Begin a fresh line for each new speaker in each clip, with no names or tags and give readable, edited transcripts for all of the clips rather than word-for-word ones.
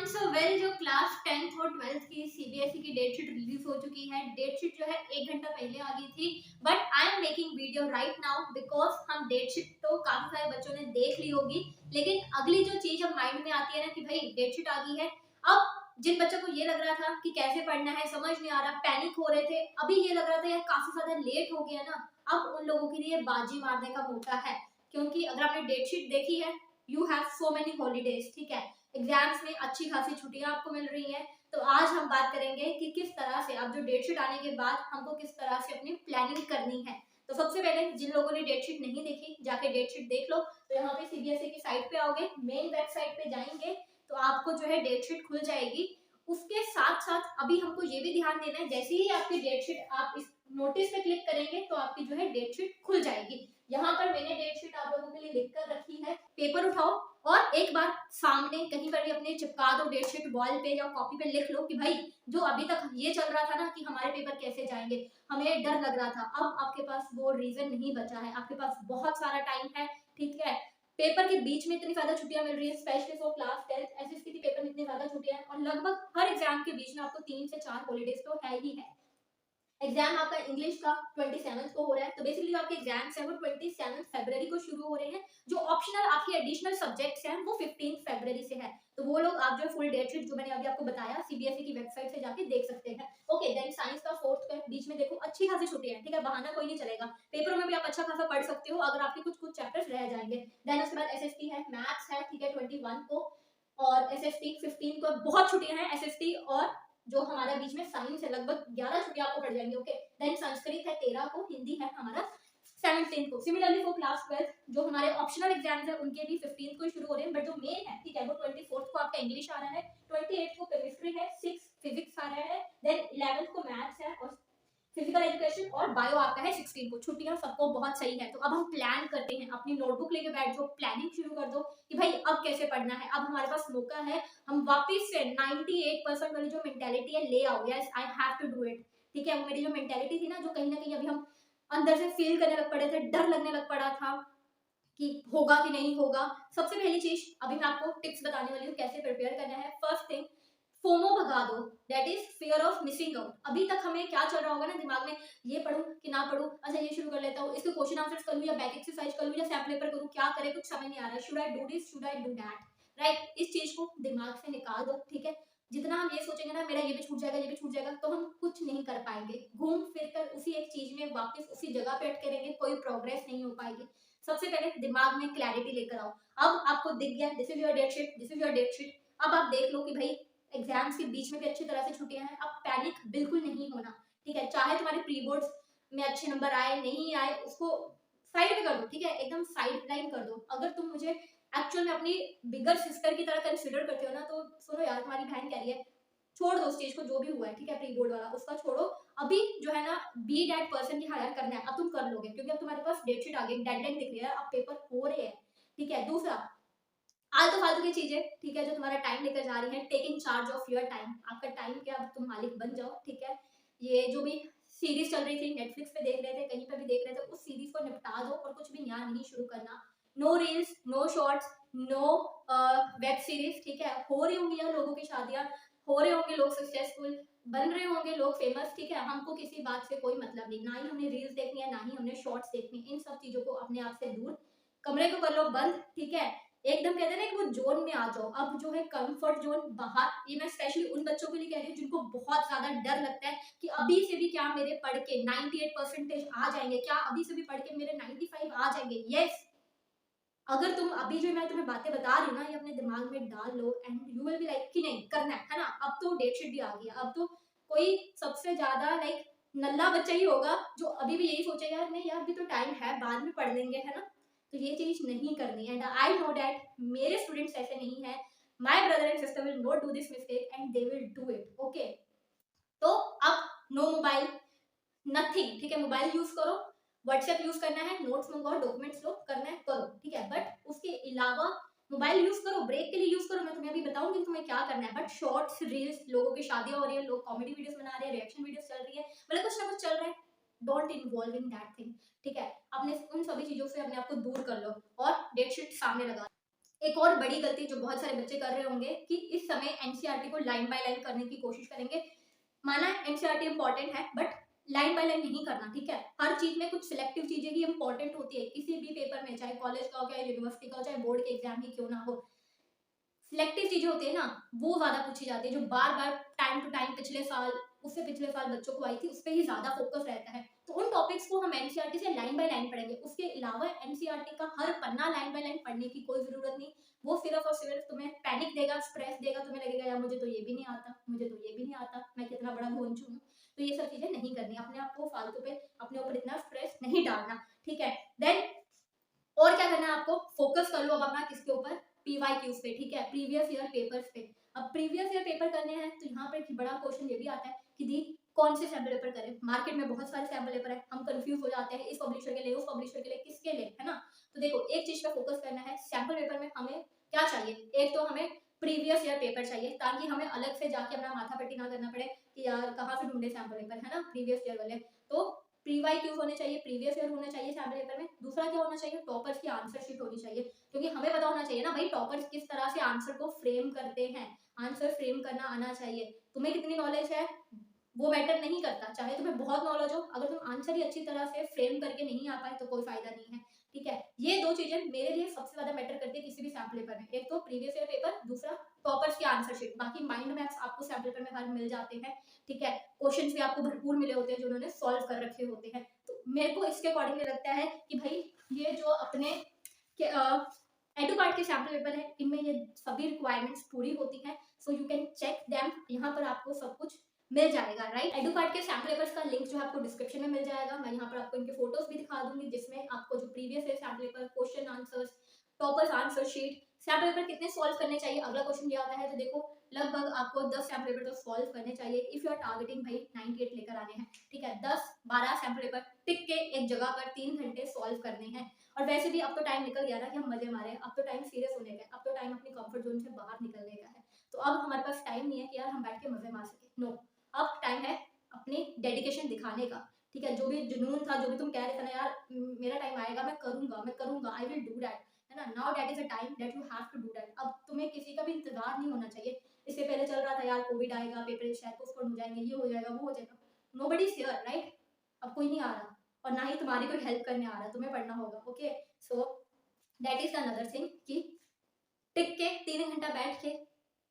So well जो class 10th और 12th की सीबीएसई की डेट शीट रिलीज हो चुकी है। डेट शीट जो है 1 घंटा पहले आ गई थी, but I am making video right now because हम डेट शीट तो काफी सारे बच्चों ने देख ली होगी, लेकिन अगली जो चीज अब माइंड में आती है ना कि भाई डेट शीट आ गई है। अब जिन बच्चों को ये लग रहा था कि कैसे पढ़ना है समझ नहीं आ रहा, पैनिक हो रहे थे, अभी ये लग रहा था यार काफी ज्यादा लेट हो गया ना, अब उन लोगों के लिए बाजी मारने का मौका है। क्योंकि अगर आपने डेट शीट देखी है, you have so many holidays, ठीक है, एग्जाम्स में अच्छी खासी छुट्टियां आपको मिल रही हैं। तो आज हम बात करेंगे कि किस तरह से अब जो डेट शीट आने के बाद हमको किस तरह से अपनी प्लानिंग करनी है। तो सबसे पहले जिन लोगों ने डेट शीट नहीं देखी जाके डेट शीट देख लो। तो यहाँ पे सीबीएसई की साइट पे आओगे, मेन वेबसाइट पे जाएंगे तो आपको जो है डेट शीट खुल जाएगी। उसके साथ साथ अभी हमको ये भी ध्यान देना है, जैसे ही आपकी डेट शीट आप इस नोटिस पे क्लिक करेंगे तो आपकी जो है डेट शीट खुल जाएगी। यहाँ पर मैंने डेट शीट आप लोगों के लिए लिख कर रखी है, पेपर उठाओ और एक बार सामने कहीं पर भी अपने चिपका दो डेट शीट, वॉल पे या कॉपी पे लिख लो कि भाई जो अभी तक ये चल रहा था ना कि हमारे पेपर कैसे जाएंगे, हमें डर लग रहा था, अब आपके पास वो रीजन नहीं बचा है, आपके पास बहुत सारा टाइम है। ठीक है, पेपर के बीच में इतनी ज्यादा छुट्टियां मिल रही है, specially for class 10th SSC के पेपर में इतनी ज्यादा छुट्टियां हैं और लगभग हर एग्जाम के बीच में आपको 3 से 4 हॉलीडेज तो है ही है। एग्जाम आपका इंग्लिश का 27 को हो रहा है, तो बेसिकली जो आपके एग्जाम्स हैं वो 27 फरवरी को शुरू हो रहे हैं। जो ऑप्शनल आपके एडिशनल सब्जेक्ट्स हैं वो 15 फरवरी से है। तो वो लोग आप जो फुल डेट शीट जो मैंने अभी आपको बताया सीबीएसई की वेबसाइट से जाके देख सकते हैं। ओके, देन साइंस का 4th का बीच में देखो अच्छी खासी छुट्टियां हैं, ठीक है, बहाना कोई नहीं चलेगा, पेपर में भी आप अच्छा खासा पढ़ सकते हो अगर आपके कुछ कुछ चैप्टर्स रह जाएंगे। देन उसके बाद एसएसटी है, मैथ्स है, ठीक है, 21 को, और एसएसटी 15 को, बहुत छुट्टियां हैं एसएसटी। और जो हमारा बीच में साइंस है लगभग 11 छुट्टियां आपको पड़ जाएंगी। ओके, देन संस्कृत है 13 को, हिंदी है हमारा 17 को। सिमिलरली फॉर क्लास 12 जो हमारे ऑप्शनल एग्जाम्स है उनके भी 15 को शुरू हो रहे हैं, बट जो मेन है ठीक है वो 24 को आपका इंग्लिश आ रहा है, 28 को केमिस्ट्री है, 6 फिजिक्स आ रहा है, देन 11 को मैथ्स है और फिजिकल एजुकेशन, और बायो आपका है 16 को। छुट्टियां सबको बहुत सही है। तो अब हम प्लान करते हैं, अपनी नोटबुक लेके बैठ जाओ, प्लानिंग शुरू कर दो कि भाई अब कैसे पढ़ना है। अब हमारे पास मौका है, हम वापस से 98% वाली जो मेंटालिटी है ले आओ, yes I have to do it. ठीक है, वो मेरी जो मेंटालिटी थी ना जो कहीं ना कहीं अभी हम अंदर से फील करने लग पड़े थे, डर लगने लग पड़ा था कि होगा कि नहीं होगा। सबसे पहली चीज अभी मैं आपको टिप्स बताने वाली हूँ कैसे प्रिपेयर करना है। फर्स्ट थिंग, फोमो भगा दो, that is fear of missing out. अभी तक हमें क्या चल रहा होगा ना दिमाग में, ये पढ़ूं कि ना पढ़ूं, अच्छा ये शुरू कर लेता हूँ, इसके क्वेश्चन आंसर्स कर लूं या बैक एक्सरसाइज कर लूं या सैम्पल पेपर करूं, क्या करें कुछ समझ नहीं आ रहा है, should I do this should I do that, right. इस चीज को दिमाग से निकाल दो, ठीक है। जितना हम ये सोचेंगे ना मेरा ये भी छूट जाएगा ये भी छूट जाएगा, तो हम कुछ नहीं कर पाएंगे, घूम फिर कर उसी एक चीज में वापस उसी जगह पे अटके रहेंगे, कोई प्रोग्रेस नहीं हो पाएगी। सबसे पहले दिमाग में क्लैरिटी लेकर आओ। अब आपको दिख गया this is your date sheet, this is your date sheet. अब आप देख लो कि भाई एग्जाम्स के बीच में भी अच्छी तरह से छुट्टियां हैं, अब पैनिक बिल्कुल नहीं होना, ठीक है। चाहे तुम्हारे प्री बोर्ड्स में अच्छे नंबर आए नहीं आए उसको साइड में कर दो, ठीक है, एकदम साइड लाइन कर दो। अगर तुम मुझे एक्चुअल में अपनी बिगर सिस्टर की तरह कंसिडर करते हो ना, तो सुनो यार, तुम्हारी बहन कह रही है, छोड़ दो स्टेज को, जो भी हुआ है ठीक है प्री बोर्ड वाला उसका छोड़ो, अभी जो है ना बी डेट पर्सन की हायर करना है, अब तुम कर लोगे क्योंकि अब तुम्हारे पास डेट शीट आ गई, डेडलाइन दिख रही है, अब पेपर हो रहे हैं, ठीक है। दूसरा, आलतू फालतू की चीजें, ठीक है, जो तुम्हारा टाइम लेकर जा रही है, take in charge of your time. आपका टाइम के अब तुम मालिक बन जाओ, ठीक है। ये जो भी सीरीज चल रही थी, नेटफ्लिक्स पे देख रहे थे, कहीं पे भी देख रहे थे, उस सीरीज को निपटा दो और कुछ भी नया नहीं शुरू करना। No reels, no shorts, no web series, ठीक है। हो रही होंगी यार लोगों की शादियां, हो रहे होंगे लोग सक्सेसफुल, बन रहे होंगे लोग फेमस, ठीक है, हमको किसी बात से कोई मतलब नहीं, ना ही हमने रील्स देखनी है ना ही हमने शॉर्ट्स देखनी है। इन सब चीजों को अपने आप से दूर, कमरे को कर लो बंद, ठीक है, एकदम कहते हैं ना कि वो जोन में आ जाओ। अब जो है कंफर्ट जोन बाहर, ये मैं स्पेशली उन बच्चों के लिए कह रही हूँ जिनको बहुत ज्यादा डर लगता है कि अभी से भी क्या मेरे पढ़ के 98% आ जाएंगे, क्या अभी से भी पढ़ के मेरे 95 आ जाएंगे। यस, अगर तुम अभी जो मैं तुम्हें बातें बता रही हूँ ना ये अपने दिमाग में डाल लो and you will be like कि नहीं करना है ना। अब तो डेट शीट भी आ गया, अब तो कोई सबसे ज्यादा लाइक नल्ला बच्चा ही होगा जो अभी भी यही सोचेगा यार नहीं यार अभी तो टाइम है बाद में पढ़ लेंगे, है ना। तो ये चीज नहीं करनी एंड आई नो दैट मेरे स्टूडेंट्स ऐसे नहीं है, my brother and sister will not do this mistake and they will do it. Okay, तो अब नो मोबाइल, नथिंग, ठीक है, मोबाइल यूज करो, व्हाट्सएप यूज करना है, नोट्स मंगवाओ, डॉक्यूमेंट्स लो, करना है करो, ठीक है, बट उसके अलावा मोबाइल यूज करो, ब्रेक के लिए यूज करो, मैं तुम्हें अभी बताऊंगी तुम्हें क्या करना है, बट शॉर्ट्स रील्स, लोगों की शादियां हो रही है, लोग कॉमेडी वीडियोस बना रहे हैं, रिएक्शन वीडियोस चल रही है, मतलब कुछ ना कुछ चल रहा है, don't involve in that thing, ठीक है। अपने उन सभी चीजों से अपने आप को दूर कर लो और डेट शीट सामने लगा। एक और बड़ी गलती जो बहुत सारे बच्चे कर रहे होंगे कि इस समय एनसीईआरटी को लाइन बाय लाइन करने की कोशिश करेंगे। माना एनसीईआरटी इंपॉर्टेंट है बट लाइन बाय लाइन नहीं करना, ठीक है। हर चीज में कुछ सिलेक्टिव चीजें ही इंपॉर्टेंट होती है किसी भी पेपर में, चाहे कॉलेज का हो, चाहे यूनिवर्सिटी का हो, चाहे बोर्ड के एग्जाम ही क्यों ना हो। सिलेक्टिव चीजें होती है ना, वो ज्यादा पूछी जाती है, जो बार बार टाइम टू टाइम पिछले साल, उससे पिछले साल बच्चों को आई थी, उस पर ही ज्यादा फोकस रहता है। तो उन टॉपिक्स को हम एनसीईआरटी से लाइन बाय लाइन पढ़ेंगे। उसके अलावा एनसीईआरटी का हर पन्ना लाइन बाय लाइन पढ़ने की कोई जरूरत नहीं। वो सिर्फ और सिर्फ तुम्हें पैनिक देगा, स्ट्रेस देगा, तुम्हें लगेगा यार मुझे तो ये भी नहीं आता, मुझे तो ये भी नहीं आता, मैं कितना बड़ा भोंचू हूँ। तो ये सब चीजें नहीं करनी, अपने आप को फालतू पे अपने ऊपर इतना स्ट्रेस नहीं डालना, ठीक है। देन और क्या करना है आपको, फोकस कर लो अब अपना किसके ऊपर, पीवाईक्यूज पे, ठीक है, प्रीवियस ईयर पेपर्स पे। अब प्रीवियस ईयर पेपर करने हैं तो यहाँ पे बड़ा क्वेश्चन ये भी आता है कि दी कौन से सैम्पल पेपर करें। मार्केट में बहुत सारे सैम्पल पेपर है, हम कंफ्यूज हो जाते हैं, इस पब्लिशर के लिए, उस पब्लिशर के लिए, किसके लिए, है ना। तो देखो एक चीज पे फोकस करना है, सैम्पल पेपर में हमें क्या चाहिए, एक तो हमें प्रीवियस ईयर पेपर चाहिए ताकि हमें अलग से जाके अपना माथा पट्टी ना करना पड़े कि यार कहाँ से ढूंढे सैम्पल पेपर, है ना, प्रीवियस ईयर वाले। तो प्रीवाईक्यूज होने चाहिए, प्रीवियस ईयर होना चाहिए सैम्पल पेपर में। दूसरा क्या होना चाहिए, टॉपर्स की आंसर शीट होनी चाहिए, क्योंकि हमें पता होना चाहिए ना भाई टॉपर्स किस तरह से आंसर को फ्रेम करते हैं। आंसर फ्रेम करना आना चाहिए। तुम्हें कितनी नॉलेज है वो मैटर नहीं करता, चाहे तुम्हें बहुत नॉलेज हो, अगर तुम आंसर ही अच्छी तरह से फ्रेम करके नहीं आ पाए तो कोई फायदा नहीं है, ठीक है। ये दो चीजें मेरे लिए सबसे ज्यादा मैटर करती है किसी भी सैम्पल पेपर में, एक तो प्रीवियस ईयर पेपर, दूसरा टॉपर्स की आंसर शीट। बाकी माइंड मैप्स आपको सैम्पल पेपर में हर मिल जाते हैं, ठीक है। क्वेश्चंस भी आपको भरपूर मिले होते हैं जो उन्होंने सॉल्व कर रखे होते हैं। तो मेरे को इसके अकॉर्डिंग लगता है कि भाई ये जो अपने एडु पार्ट के सैम्पल पेपर है, इनमें ये सभी रिक्वायरमेंट्स पूरी होती हैं। So you can check them, यहाँ पर आपको सब कुछ मिल जाएगा, राइट। एडु पार्ट के सैम्पल पेपर्स का लिंक जो है आपको डिस्क्रिप्शन में मिल जाएगा। मैं यहाँ पर आपको इनके फोटोज भी दिखा दूंगी जिसमें आपको जो प्रीवियस है sample paper, question answers, toppers answer sheet, sample paper कितने सॉल्व करने चाहिए, अगला क्वेश्चन ये आता है। तो देखो लगभग आपको 10 सैम्पल पेपर तो सॉल्व करने चाहिए इफ यू आर टारगेटिंग भाई 98 लेकर आने हैं, ठीक है। 10-12 सैम्पल पेपर टिक के एक जगह पर 3 घंटे सॉल्व करने हैं। और वैसे भी अब तो टाइम निकल गया ना कि हम मजे मारे, अब तो टाइम सीरियस होने का, अब तो टाइम अपनी कंफर्ट जोन से बाहर निकलने का है। तो अब हमारे पास टाइम नहीं है कि यार हम बैठ के मजे मार सके, नो। अब टाइम है अपनी डेडिकेशन दिखाने का, ठीक है। जो भी जुनून था, जो भी तुम कह रहे थे ना यार मेरा टाइम आएगा, मैं करूंगा, मैं करूंगा, आई विल डू दैट, है ना। Now that is a time that you have to do that. अब तुम्हें किसी का भी इंतजार नहीं होना चाहिए। इससे पहले चल रहा था यार कोविड आएगा, पेपर शायद पोस्टपोन हो जाएंगे, ये हो जाएगा, वो हो जाएगा। Nobody is here, right. अब कोई नहीं आ रहा और ना ही तुम्हारी कोई हेल्प करने आ रहा, तुम्हें पढ़ना होगा, okay. So that is another thing कि टिक के 3 घंटा बैठ के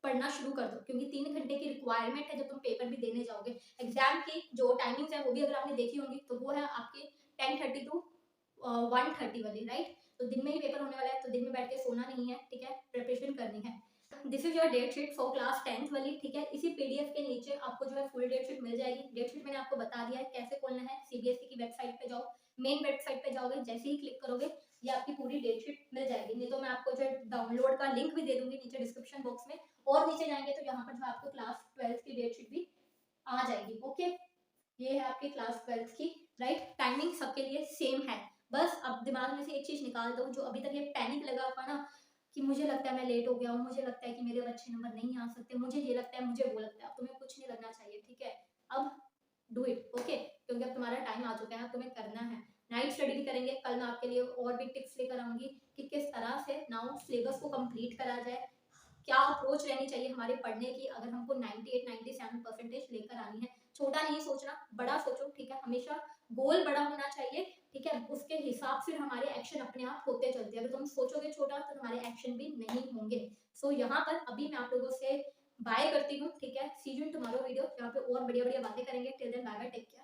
पढ़ना शुरू कर दो, क्योंकि 3 घंटे की रिक्वायरमेंट है जब तुम पेपर भी देने जाओगे। एग्जाम की जो टाइमिंग्स है वो भी अगर आपने देखी होंगी तो वो है आपकी 10:30 टू 1:30 वाली, राइट। तो दिन में ही पेपर होने वाला है, तो दिन में बैठ के सोना नहीं है, ठीक है, प्रिपरेशन करनी है। This is your date sheet for class 10th वाली, ठीक है। इसी पीडीएफ के नीचे आपको जो है फुल डेट शीट मिल जाएगी। डेट शीट मैंने आपको बता दिया है कैसे खोलना है। सीबीएसई की वेबसाइट पे जाओ, मेन वेबसाइट पे जाओगे, जैसे ही क्लिक करोगे ये आपकी पूरी डेट शीट मिल जाएगी। नहीं तो मैं आपको जो डाउनलोड का लिंक भी दे दूंगी नीचे डिस्क्रिप्शन बॉक्स में, और नीचे जाएंगे तो यहाँ पर जो आपको क्लास 12th की डेट शीट भी आ जाएगी, ओके। ये है आपकी क्लास 12th की, राइट। टाइमिंग सबके लिए सेम है। बस अब दिमाग में से एक चीज निकाल दो, जो अभी तक ये पैनिक लगा हुआ ना कि मुझे लगता है मैं लेट हो गया हूँ, मुझे लगता है कि मेरे अच्छे नंबर नहीं आ सकते, मुझे ये लगता है, मुझे वो लगता है, अब तुम्हें कुछ नहीं लगना चाहिए, ठीक है। अब डू इट, ओके, क्योंकि अब तुम्हारा टाइम आ चुका है, अब तुम्हें करना है। नाइट स्टडी भी करेंगे, कल मैं आपके लिए और भी टिप्स लेकर आऊंगी कि किस तरह से नाउ सिलेबस को कंप्लीट करा जाए, क्या अप्रोच रहनी चाहिए हमारे पढ़ने की अगर हमको 98-97% लेकर आनी है। छोटा नहीं सोचना, बड़ा सोचो, ठीक है। हमेशा गोल बड़ा होना चाहिए, ठीक है। उसके हिसाब से हमारे एक्शन अपने आप होते चलते हैं। अगर तुम सोचोगे छोटा तो तुम्हारे एक्शन भी नहीं होंगे। सो यहाँ पर अभी मैं आप लोगों से बाय करती हूँ, ठीक है। See you in tomorrow video, यहाँ पे और बढ़िया बढ़िया बातें करेंगे। Till then bye bye, take care.